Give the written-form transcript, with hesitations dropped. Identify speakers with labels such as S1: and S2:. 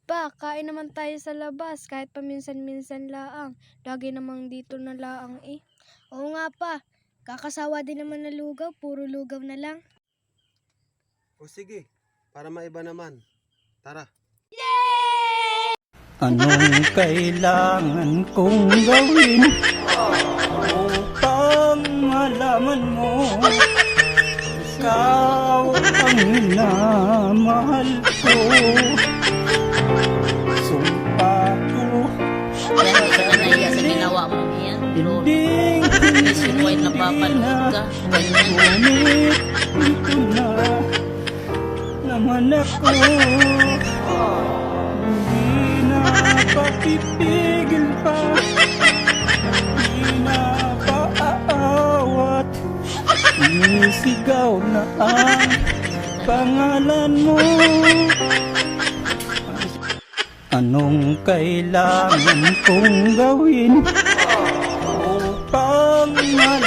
S1: Pa, kain naman tayo sa labas kahit paminsan-minsan laang. Lagi namang dito na laang eh. Oo nga pa, kakasawa din naman na lugaw, puro lugaw na lang.
S2: O sige, para maiba naman. Tara.
S3: Anong kailangan kong gawin upang malaman mo ikaw ang minamahal ko? Sumpa ko
S4: Kaya hindi ka nahiya sa ginawa mo yan. Pero
S3: hindi
S4: isip mo ay napapanood ka. Ganyan.
S3: ngunit ito na naman ako. Hindi na papipigil pa, hindi na paaawat, sinisigaw na ang pangalan mo. Anong kailangan kong gawin upang malaman